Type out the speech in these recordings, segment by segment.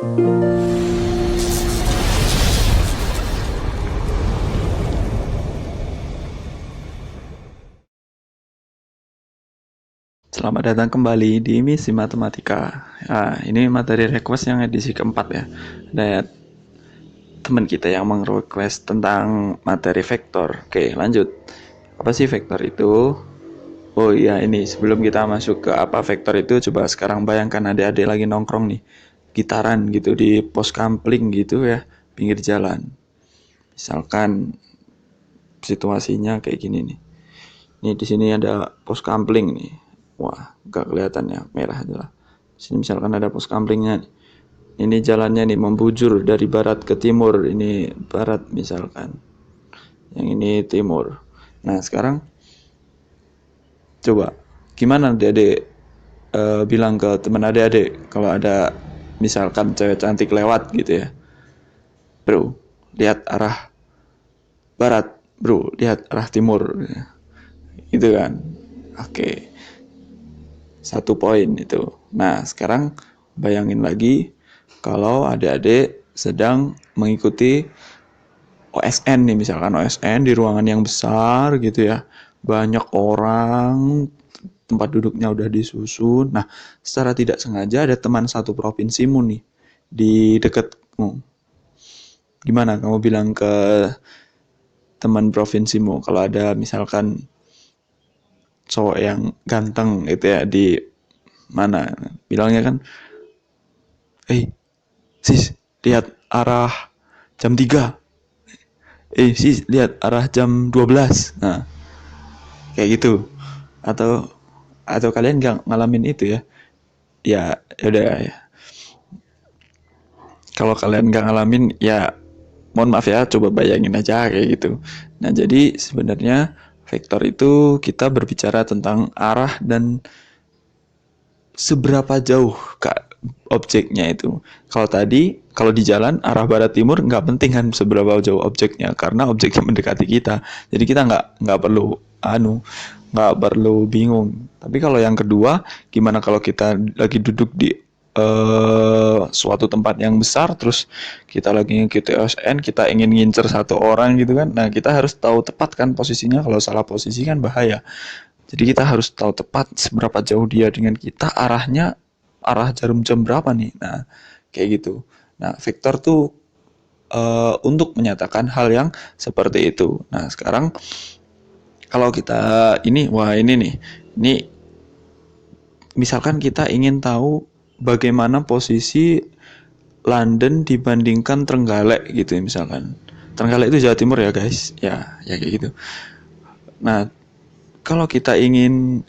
Selamat datang kembali di Misi Matematika. Ini materi request yang edisi keempat ya. Ada teman kita yang meng-request tentang materi vektor. Oke, lanjut. Apa sih vektor itu? Oh iya, ini sebelum kita masuk ke apa vektor itu, coba sekarang bayangkan adik-adik lagi nongkrong nih, gitaran gitu di pos kampling gitu ya, pinggir jalan. Misalkan situasinya kayak gini nih. Nih di sini ada pos kampling nih. Wah, nggak kelihatan ya, merah aja lah. Sini misalkan ada pos kamplingnya. Ini jalannya nih membujur dari barat ke timur. Ini barat misalkan. Yang ini timur. Nah, sekarang coba gimana adik-adik bilang ke teman adik-adik kalau ada misalkan cewek cantik lewat gitu ya. Bro, lihat arah barat. Bro, lihat arah timur. Gitu kan. Oke. 1 poin itu. Nah, sekarang bayangin lagi kalau adik-adik sedang mengikuti OSN nih, misalkan OSN di ruangan yang besar gitu ya. Banyak orang, tempat duduknya udah disusun. Nah, secara tidak sengaja ada teman satu provinsimu nih di dekatmu. Gimana kamu bilang ke teman provinsimu kalau ada misalkan cowok yang ganteng gitu ya di mana? Bilangnya kan, sis, lihat arah jam 3. Sis, lihat arah jam 12. Nah, kayak gitu. Atau kalian nggak ngalamin itu ya? Ya, udah ya. Kalau kalian nggak ngalamin, ya mohon maaf ya, coba bayangin aja kayak gitu. Nah, jadi sebenarnya vektor itu kita berbicara tentang arah dan seberapa jauh objeknya itu. Kalau di jalan arah barat timur nggak penting kan seberapa jauh objeknya karena objeknya mendekati kita. Jadi kita nggak perlu nggak perlu bingung. Tapi kalau yang kedua, gimana kalau kita lagi duduk di suatu tempat yang besar, terus kita lagi ngikuti OSN, kita ingin ngincer satu orang gitu kan. Nah, kita harus tahu tepat kan posisinya. Kalau salah posisi kan bahaya. Jadi kita harus tahu tepat seberapa jauh dia dengan kita, arah jarum jam berapa nih. Nah, kayak gitu. Nah, vektor tuh untuk menyatakan hal yang seperti itu. Nah, sekarang kalau kita ini nih. Ini misalkan kita ingin tahu bagaimana posisi London dibandingkan Trenggalek gitu ya misalkan. Trenggalek itu Jawa Timur ya, guys. Ya kayak gitu. Nah, kalau kita ingin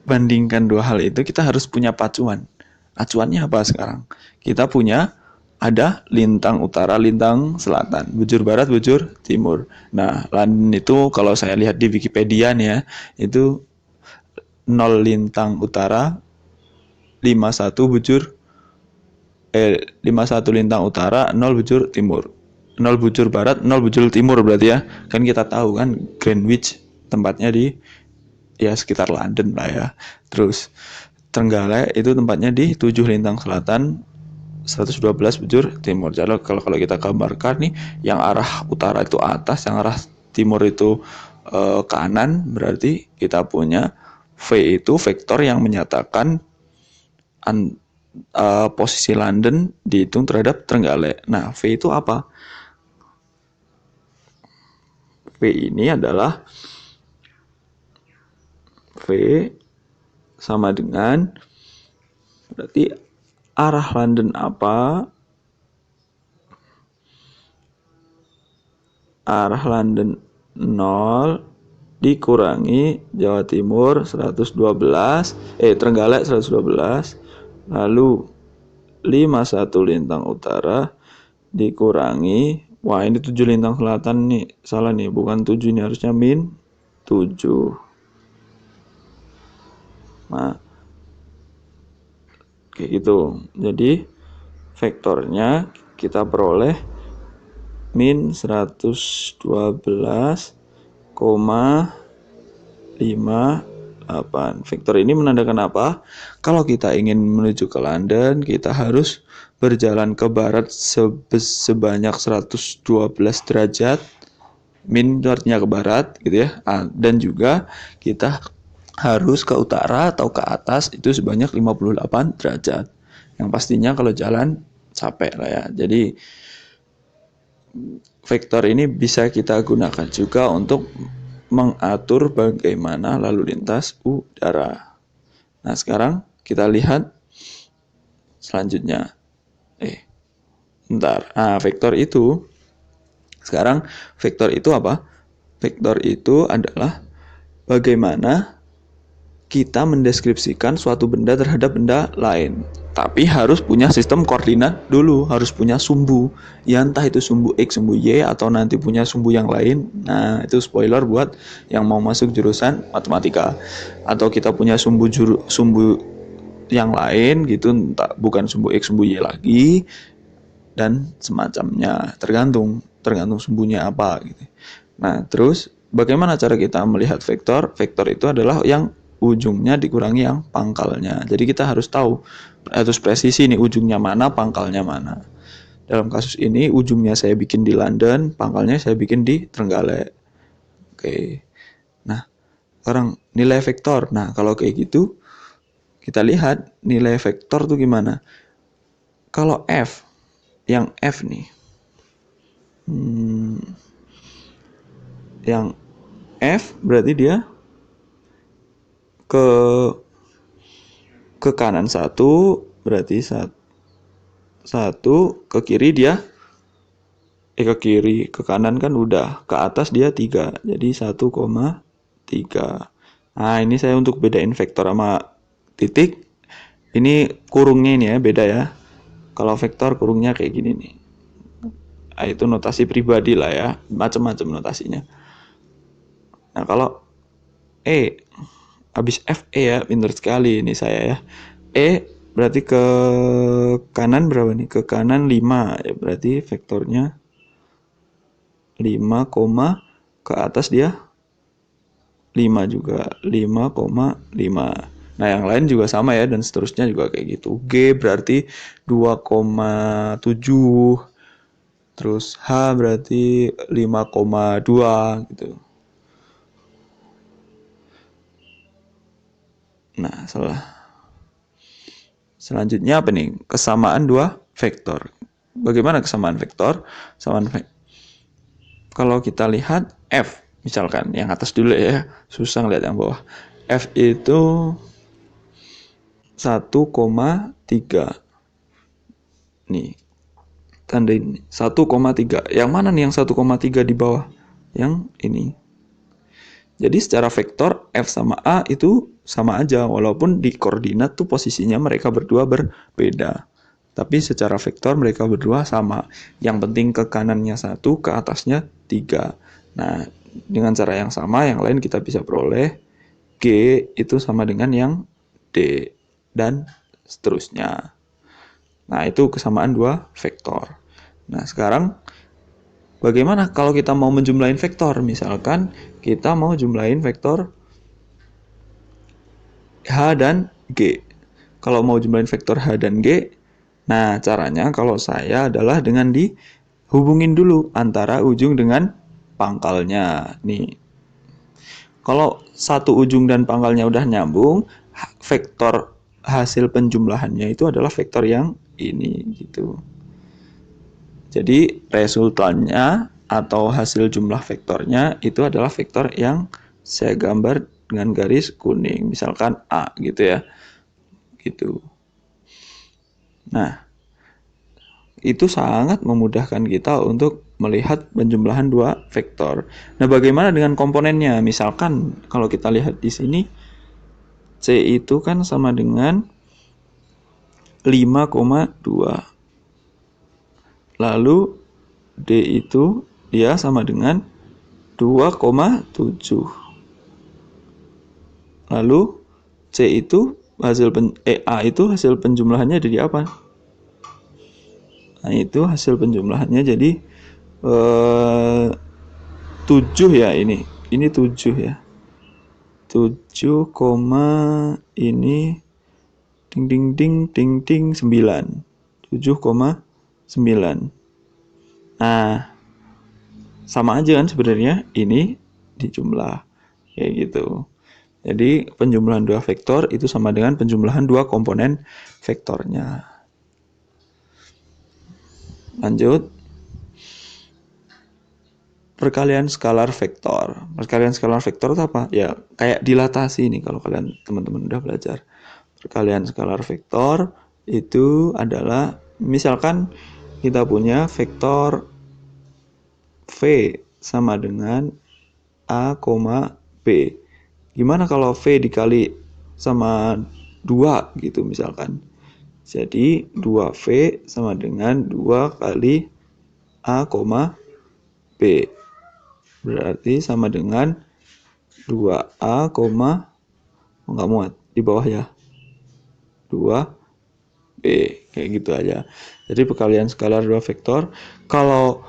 bandingkan dua hal itu, kita harus punya pacuan. Acuannya apa sekarang? Kita punya ada lintang utara, lintang selatan, bujur barat, bujur timur. Nah, London itu kalau saya lihat di Wikipedia nih ya, itu 0 lintang utara, 51 bujur 51 lintang utara, 0 bujur timur. 0 bujur barat, 0 bujur timur berarti ya. Kan kita tahu kan Greenwich tempatnya di ya sekitar London lah ya. Terus Trenggalek itu tempatnya di 7 lintang selatan, 112 bujur timur. Jadi kalau kita gambarkan nih, yang arah utara itu atas, yang arah timur itu kanan, berarti kita punya V itu vektor yang menyatakan posisi London dihitung terhadap Trenggalek. Nah, V itu apa? V ini adalah V sama dengan berarti arah London apa? Arah London 0 dikurangi Jawa Timur 112, Trenggalek 112, lalu 51 lintang utara dikurangi, wah ini 7 lintang selatan nih, salah nih, bukan 7 ini harusnya min 7. Nah, kayak gitu. Jadi vektornya kita peroleh min 112,558 8. Vektor ini menandakan apa? Kalau kita ingin menuju ke London, kita harus berjalan ke barat sebanyak 112 derajat. Min itu artinya ke barat gitu ya. Dan juga kita harus ke utara atau ke atas itu sebanyak 58 derajat. Yang pastinya kalau jalan capek lah ya. Jadi vektor ini bisa kita gunakan juga untuk mengatur bagaimana lalu lintas udara. Nah, sekarang kita lihat selanjutnya. Vektor itu sekarang vektor itu apa? Vektor itu adalah bagaimana kita mendeskripsikan suatu benda terhadap benda lain. Tapi harus punya sistem koordinat dulu, harus punya sumbu. Ya entah itu sumbu X, sumbu Y, atau nanti punya sumbu yang lain. Nah, itu spoiler buat yang mau masuk jurusan matematika. Atau kita punya sumbu yang lain gitu, entah bukan sumbu X, sumbu Y lagi, dan semacamnya. Tergantung sumbunya apa gitu. Nah, terus bagaimana cara kita melihat vektor? Vektor itu adalah yang ujungnya dikurangi yang pangkalnya. Jadi kita harus tahu, harus presisi nih ujungnya mana, pangkalnya mana. Dalam kasus ini ujungnya saya bikin di London, pangkalnya saya bikin di Trenggalek. Oke. Nah, sekarang nilai vektor. Nah, kalau kayak gitu kita lihat nilai vektor tuh gimana. Kalau F, yang F nih. Yang F berarti dia ke kanan 1, berarti 1, ke kiri dia ke kiri, ke kanan kan udah, ke atas dia 3, jadi 1,3. Nah, ini saya untuk bedain vektor sama titik, ini kurungnya ini ya, beda ya. Kalau vektor kurungnya kayak gini nih. Nah, itu notasi pribadi lah ya, macam-macam notasinya. Nah, kalau habis FE ya, pintar sekali ini saya ya. Berarti ke kanan berapa nih? Ke kanan 5 ya, berarti vektornya 5, ke atas dia 5 juga, 5,5. Nah, yang lain juga sama ya, dan seterusnya juga kayak gitu. G berarti 2,7. Terus H berarti 5,2 gitu. Nah, selanjutnya apa nih? Kesamaan dua vektor. Bagaimana kesamaan vektor? Kalau kita lihat F, misalkan yang atas dulu ya, susah ngeliat yang bawah. F itu 1,3. Nih, tandain 1,3. Yang mana nih yang 1,3 di bawah? Yang ini. Jadi secara vektor F sama A itu sama aja, walaupun di koordinat tuh posisinya mereka berdua berbeda. Tapi secara vektor mereka berdua sama. Yang penting ke kanannya 1, ke atasnya 3. Nah, dengan cara yang sama, yang lain kita bisa peroleh G itu sama dengan yang D, dan seterusnya. Nah, itu kesamaan dua vektor. Nah, sekarang bagaimana kalau kita mau menjumlahin vektor? Misalkan kita mau jumlahin vektor H dan G. Kalau mau jumlahin vektor H dan G, nah caranya kalau saya adalah dengan dihubungin dulu antara ujung dengan pangkalnya. Nih, kalau satu ujung dan pangkalnya udah nyambung, vektor hasil penjumlahannya itu adalah vektor yang ini gitu. Jadi resultannya atau hasil jumlah vektornya itu adalah vektor yang saya gambar dengan garis kuning, misalkan A gitu ya. Gitu. Nah, itu sangat memudahkan kita untuk melihat penjumlahan dua vektor. Nah, bagaimana dengan komponennya? Misalkan kalau kita lihat di sini C itu kan sama dengan 5,2. Lalu D itu dia sama dengan 2,7. Lalu C itu A itu hasil penjumlahannya jadi apa? Nah, itu hasil penjumlahannya jadi 7 ya ini. Ini 7 ya. 7, ini ding ding ding ding ding 9. 7,9. Nah, sama aja kan sebenarnya, ini dijumlah kayak gitu. Jadi penjumlahan dua vektor itu sama dengan penjumlahan dua komponen vektornya. Lanjut. Perkalian skalar vektor. Perkalian skalar vektor itu apa? Ya, kayak dilatasi nih kalau kalian teman-teman udah belajar. Perkalian skalar vektor itu adalah misalkan kita punya vektor V sama dengan A, B. Gimana kalau V dikali sama 2 gitu misalkan. Jadi 2V sama dengan 2 kali A, B. Berarti sama dengan 2A, nggak muat di bawah ya. 2B. Kayak gitu aja. Jadi perkalian skalar dua vektor. Kalau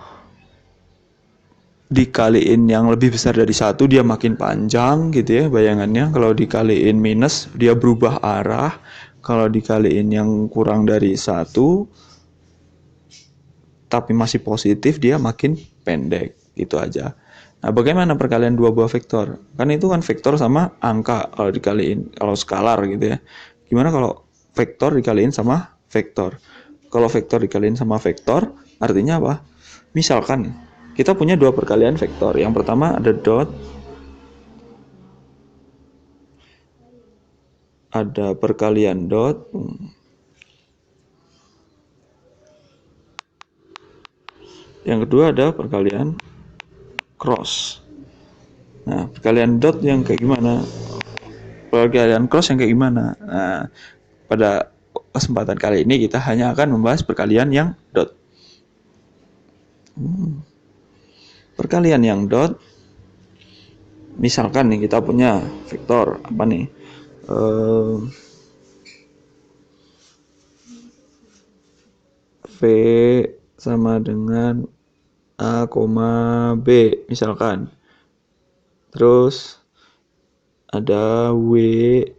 dikaliin yang lebih besar dari 1 dia makin panjang gitu ya bayangannya. Kalau dikaliin minus dia berubah arah. Kalau dikaliin yang kurang dari 1 tapi masih positif dia makin pendek gitu aja. Nah, bagaimana perkalian dua buah vektor? Kan itu kan vektor sama angka kalau dikaliin, kalau skalar gitu ya. Gimana kalau vektor dikaliin sama vektor? Kalau vektor dikaliin sama vektor artinya apa? Misalkan kita punya dua perkalian vektor. Yang pertama ada dot, ada perkalian dot, yang kedua ada perkalian cross. Nah, perkalian dot yang kayak gimana? Perkalian cross yang kayak gimana? Nah, pada kesempatan kali ini kita hanya akan membahas perkalian yang dot. Perkalian yang dot, misalkan nih kita punya vektor apa nih? V sama dengan A, B misalkan. Terus ada W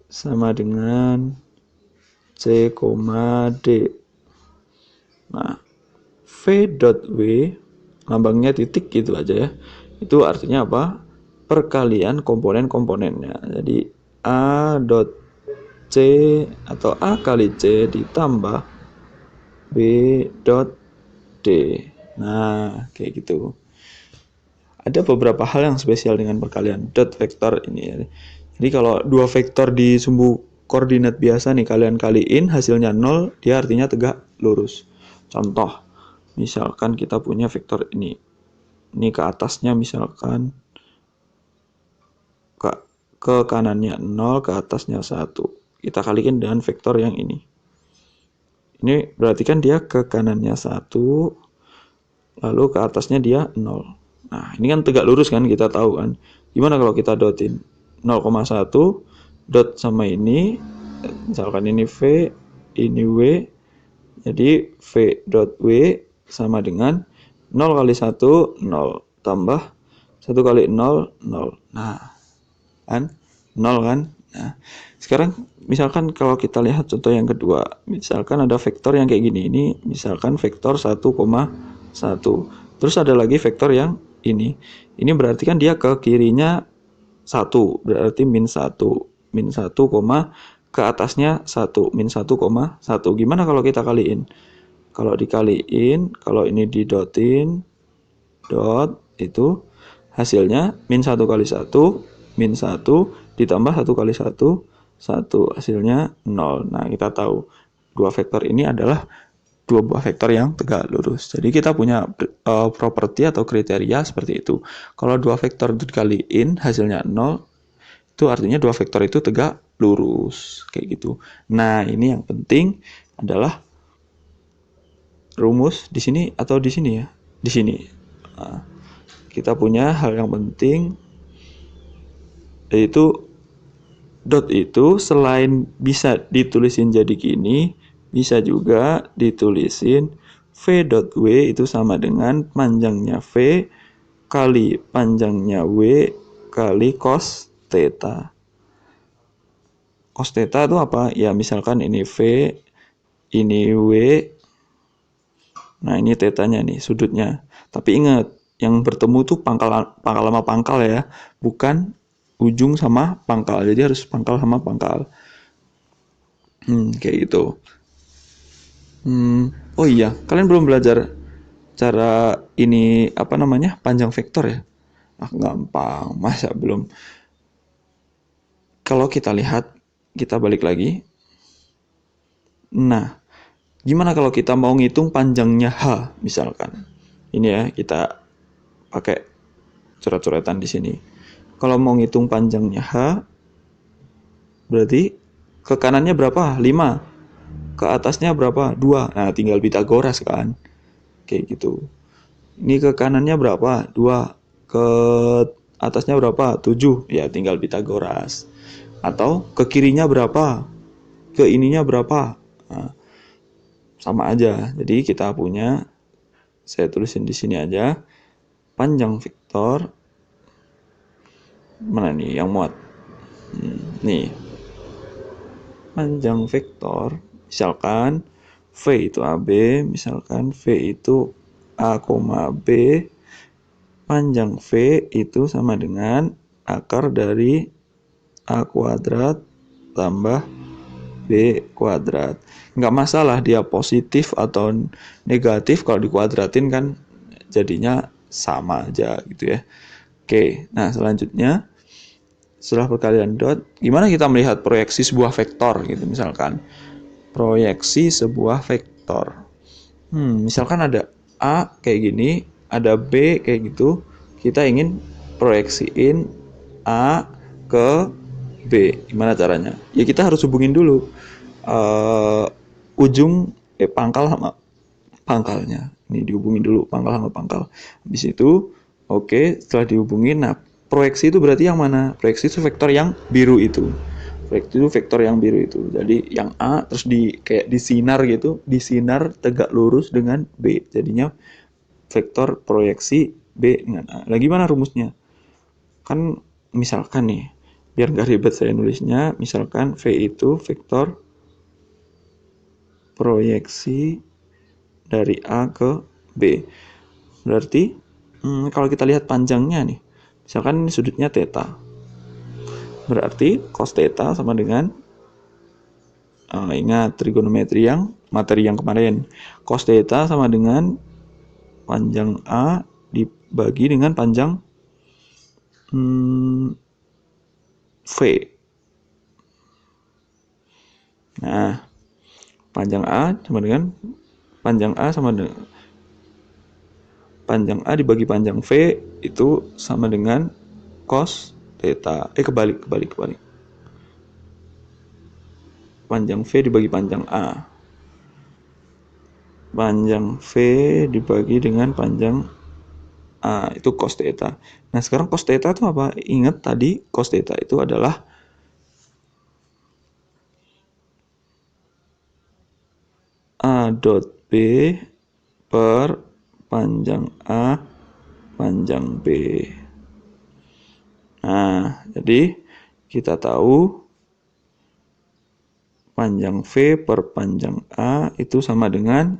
sama dengan C, D. Nah, V dot W lambangnya titik gitu aja ya. Itu artinya apa? Perkalian komponen-komponennya. Jadi A dot C atau A kali C ditambah B dot D. Nah, kayak gitu. Ada beberapa hal yang spesial dengan perkalian dot vektor ini ya. Jadi kalau dua vektor di sumbu koordinat biasa nih kalian kaliin hasilnya 0, dia artinya tegak lurus. Contoh, misalkan kita punya vektor ini. Ini ke atasnya misalkan ke kanannya 0, ke atasnya 1. Kita kalikan dengan vektor yang ini. Ini berarti kan dia ke kanannya 1, lalu ke atasnya dia 0. Nah, ini kan tegak lurus kan, kita tahu kan. Gimana kalau kita dotin 0,1 dot sama ini, misalkan ini V, ini W, jadi V dot W sama dengan 0 kali 1, 0, tambah 1 kali 0, 0. Nah, kan 0 kan. Nah, sekarang misalkan kalau kita lihat contoh yang kedua, misalkan ada vektor yang kayak gini, ini misalkan vektor 1,1. Terus ada lagi vektor yang ini berarti kan dia ke kirinya 1, berarti min 1, ke atasnya 1, min 1,1. Gimana kalau kita kaliin? Kalau dikaliin, kalau ini didotin, dot, itu hasilnya min 1 kali 1, min 1, ditambah 1 kali 1, 1, hasilnya 0. Nah, kita tahu dua vektor ini adalah dua buah vektor yang tegak lurus. Jadi kita punya properti atau kriteria seperti itu. Kalau dua vektor itu dikaliin hasilnya 0, itu artinya dua vektor itu tegak lurus kayak gitu. Nah, ini yang penting adalah rumus di sini atau di sini ya? Di sini. Nah, kita punya hal yang penting yaitu dot itu selain bisa ditulisin jadi gini, bisa juga ditulisin V dot W itu sama dengan panjangnya V kali panjangnya W kali cos theta. cos theta itu apa? Ya misalkan ini V, ini W, nah ini tetanya nih, sudutnya. Tapi ingat, yang bertemu tuh pangkal sama pangkal ya, bukan ujung sama pangkal. Jadi harus pangkal sama pangkal. Kayak gitu. Oh iya, kalian belum belajar cara ini apa namanya, panjang vektor ya? Ah, gampang, masa belum? Kalau kita lihat, kita balik lagi. Nah, gimana kalau kita mau ngitung panjangnya H misalkan? Ini ya, kita pakai coret-coretan di sini. Kalau mau ngitung panjangnya H, berarti ke kanannya berapa? 5. Ke atasnya berapa? 2. Nah, tinggal Pitagoras kan. Kayak gitu. Ini ke kanannya berapa? 2. Ke atasnya berapa? 7. Ya, tinggal Pitagoras. Atau ke kirinya berapa? Ke ininya berapa? Nah, sama aja. Jadi kita punya, saya tulisin di sini aja, panjang vektor mana nih yang muat? Nih, panjang vektor misalkan V itu AB, misalkan V itu A, B, panjang V itu sama dengan akar dari A kuadrat tambah B kuadrat. Nggak masalah dia positif atau negatif, kalau dikuadratin kan jadinya sama aja gitu ya. Oke, nah selanjutnya setelah perkalian dot, gimana kita melihat proyeksi sebuah vektor gitu misalkan. Proyeksi sebuah vektor. Misalkan ada A kayak gini, ada B kayak gitu. Kita ingin proyeksiin A ke B. Gimana caranya? Ya kita harus hubungin dulu ujung pangkal sama pangkalnya. Ini dihubungin dulu pangkal sama pangkal. Habis itu, oke, setelah dihubungin, nah proyeksi itu berarti yang mana? Proyeksi itu vektor yang biru itu. Proyeksi itu vektor yang biru itu. Jadi yang A terus kayak disinar gitu, disinar tegak lurus dengan B. Jadinya vektor proyeksi B dengan A. Nah, gimana rumusnya? Kan misalkan nih, biar nggak ribet saya nulisnya, misalkan V itu vektor proyeksi dari A ke B. Berarti kalau kita lihat panjangnya nih, misalkan ini sudutnya theta. Berarti cos theta sama dengan ingat trigonometri yang materi yang kemarin. Cos theta sama dengan panjang A dibagi dengan panjang V. Nah, panjang A sama dengan panjang A dibagi panjang V itu sama dengan cos theta. Kebalik. Panjang V dibagi panjang A. Panjang V dibagi dengan panjang A, itu cos theta. Nah, sekarang cos theta itu apa? Ingat tadi cos theta itu adalah A dot B per panjang A panjang B. Nah, jadi kita tahu panjang V per panjang A itu sama dengan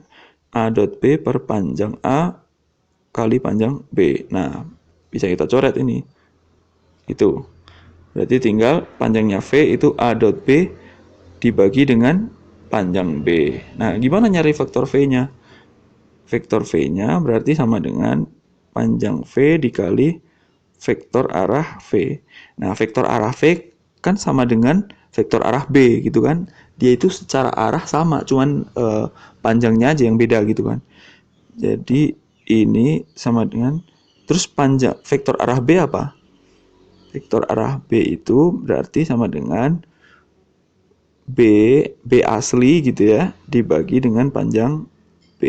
A dot B per panjang A kali panjang B. Nah, bisa kita coret ini. Itu. Berarti tinggal panjangnya V itu A dot B dibagi dengan panjang B. Nah, gimana nyari vektor V-nya? Vektor V-nya berarti sama dengan panjang V dikali vektor arah V. Nah, vektor arah V kan sama dengan vektor arah B gitu kan. Dia itu secara arah sama, cuman panjangnya aja yang beda gitu kan. Jadi ini sama dengan, terus panjang vektor arah B apa? Vektor arah B itu berarti sama dengan B asli gitu ya, dibagi dengan panjang B.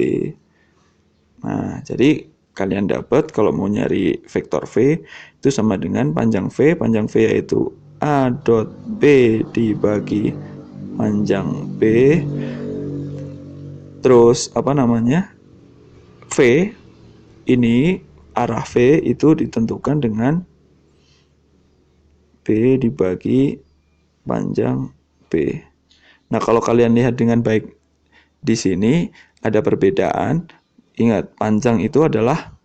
Nah, jadi kalian dapat kalau mau nyari vektor V itu sama dengan panjang V yaitu A dot B dibagi panjang B, terus apa namanya, V ini arah V itu ditentukan dengan B dibagi panjang B. Nah, kalau kalian lihat dengan baik di sini ada perbedaan. Ingat, panjang itu adalah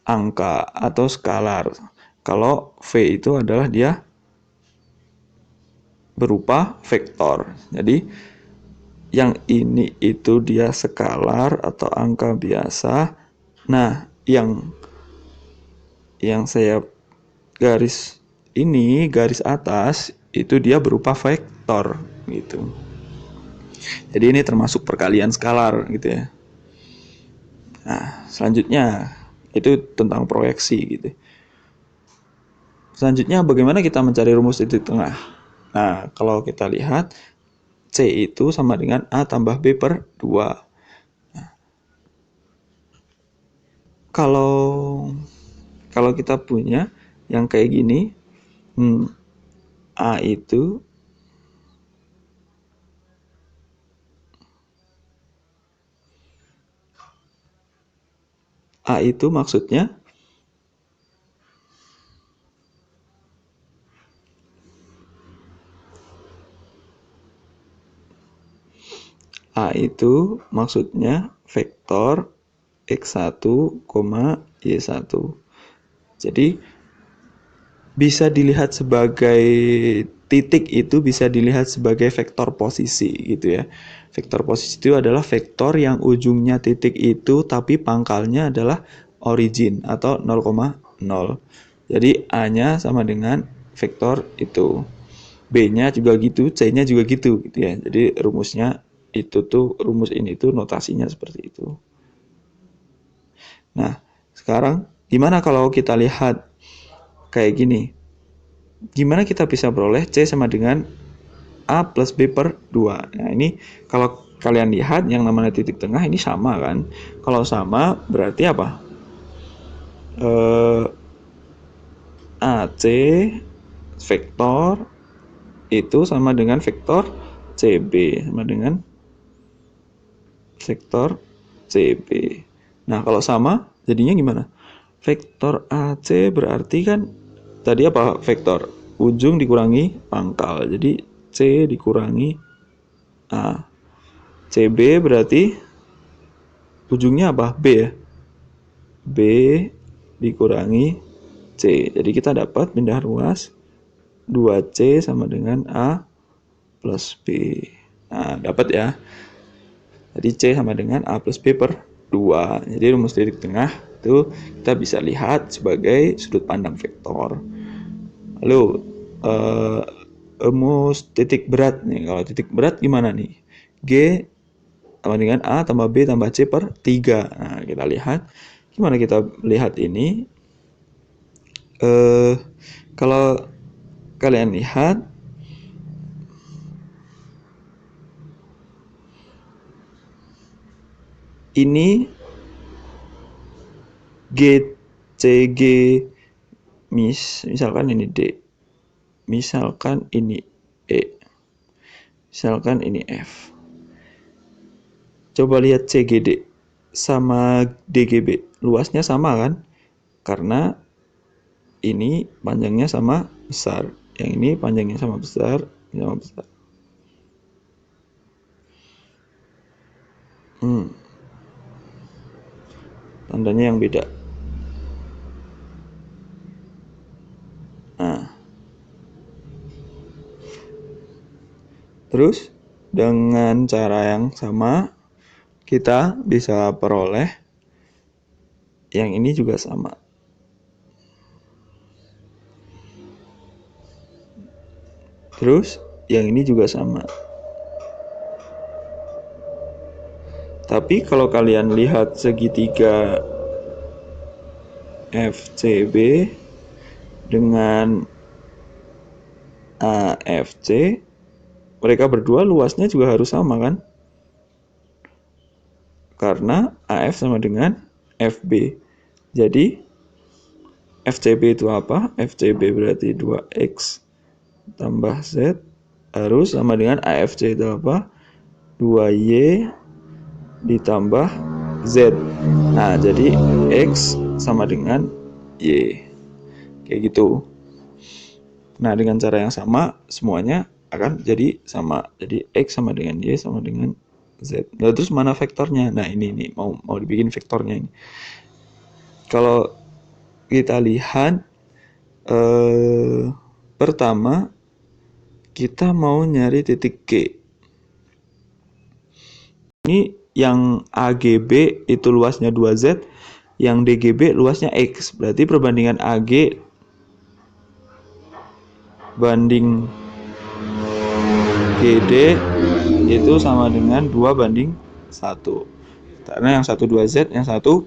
angka atau skalar. Kalau V itu adalah dia berupa vektor. Jadi yang ini itu dia skalar atau angka biasa. Nah, yang saya garis ini, garis atas itu dia berupa vektor gitu. Jadi ini termasuk perkalian skalar gitu ya. Nah, selanjutnya itu tentang proyeksi gitu. Selanjutnya bagaimana kita mencari rumus titik tengah? Nah, kalau kita lihat C itu sama dengan A tambah B per 2. Nah, kalau kita punya yang kayak gini, A itu maksudnya vektor X1, Y1. Jadi bisa dilihat sebagai titik itu bisa dilihat sebagai vektor posisi gitu ya. Vektor posisi itu adalah vektor yang ujungnya titik itu tapi pangkalnya adalah origin atau 0,0. Jadi A-nya sama dengan vektor itu. B-nya juga gitu, C-nya juga gitu ya. Jadi rumusnya itu tuh, rumus ini tuh notasinya seperti itu. Nah, sekarang gimana kalau kita lihat kayak gini? Gimana kita bisa peroleh C sama dengan A plus B per 2? Nah, ini kalau kalian lihat yang namanya titik tengah ini sama kan? Kalau sama berarti apa? AC vektor itu sama dengan vektor CB, sama dengan vektor CB. Nah, kalau sama jadinya gimana? Vektor AC berarti kan tadi apa? Vektor ujung dikurangi pangkal. Jadi C dikurangi A. CB berarti ujungnya apa? B ya. B dikurangi C. Jadi kita dapat pindah ruas 2C sama dengan A plus B. Nah, dapat ya. Jadi C sama dengan A plus B per 2. Jadi rumus titik tengah itu kita bisa lihat sebagai sudut pandang vektor. Lalu rumus titik berat nih. Kalau titik berat gimana nih? G sama dengan A tambah B tambah C per 3. Nah, kita lihat. Gimana kita lihat ini? Kalau kalian lihat ini GCG misalkan ini D, misalkan ini E, misalkan ini F. Coba lihat CGD sama DGB, luasnya sama kan? Karena ini panjangnya sama besar, yang ini panjangnya sama besar, sama besar. Tandanya yang beda. Nah, terus dengan cara yang sama kita bisa peroleh yang ini juga sama. Terus yang ini juga sama. Tapi kalau kalian lihat segitiga FCB dengan AFC, mereka berdua luasnya juga harus sama kan? Karena AF sama dengan FB. Jadi FCB itu apa? FCB berarti 2X tambah Z harus sama dengan AFC itu apa? 2Y ditambah Z. Nah, jadi X sama dengan Y. Kayak gitu. Nah, dengan cara yang sama semuanya akan jadi sama. Jadi X sama dengan Y sama dengan Z. Nah, terus mana vektornya? Nah, ini nih mau dibikin vektornya ini. Kalau kita lihat pertama kita mau nyari titik G. Ini yang AGB itu luasnya 2Z, yang DGB luasnya X. Berarti perbandingan AG banding GD itu sama dengan 2:1. Karena yang satu 2Z, yang satu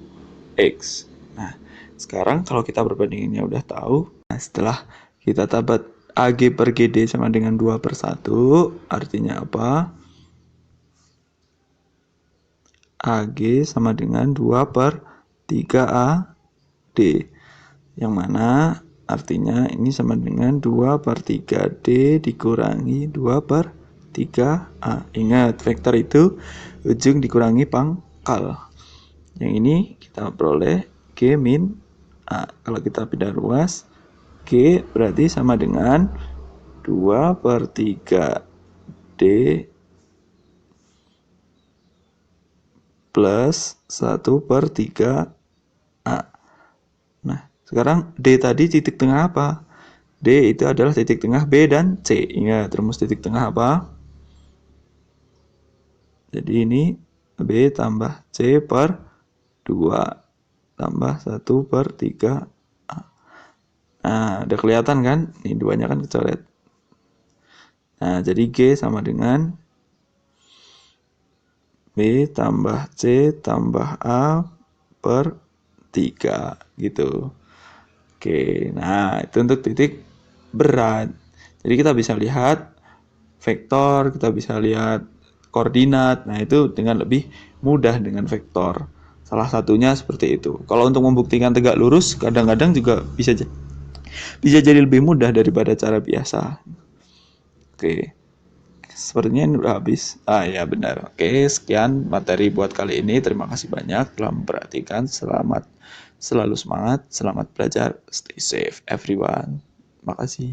X. Nah, sekarang kalau kita perbandingannya udah tahu, nah setelah kita dapat AG per GD sama dengan 2/1, artinya apa? AG sama dengan 2/3AD. Yang mana artinya ini sama dengan 2/3D dikurangi 2/3A. Ingat, vektor itu ujung dikurangi pangkal. Yang ini kita peroleh G min A. Kalau kita pindah ruas, G berarti sama dengan 2/3D plus 1/3A. Nah, sekarang D tadi titik tengah apa? D itu adalah titik tengah B dan C. Ingat, rumus titik tengah apa? Jadi ini B tambah C per 2 tambah 1/3A. Nah, udah kelihatan kan? Ini duanya kan kecoret. Nah, jadi G sama dengan B tambah C tambah A per 3 gitu. Oke, nah itu untuk titik berat. Jadi kita bisa lihat vektor, kita bisa lihat koordinat. Nah, itu dengan lebih mudah dengan vektor. Salah satunya seperti itu. Kalau untuk membuktikan tegak lurus, kadang-kadang juga bisa jadi lebih mudah daripada cara biasa. Oke. Sepertinya ini udah habis. Ya benar. Oke, sekian materi buat kali ini. Terima kasih banyak telah memperhatikan. Selamat selalu semangat, selamat belajar, stay safe everyone. Makasih.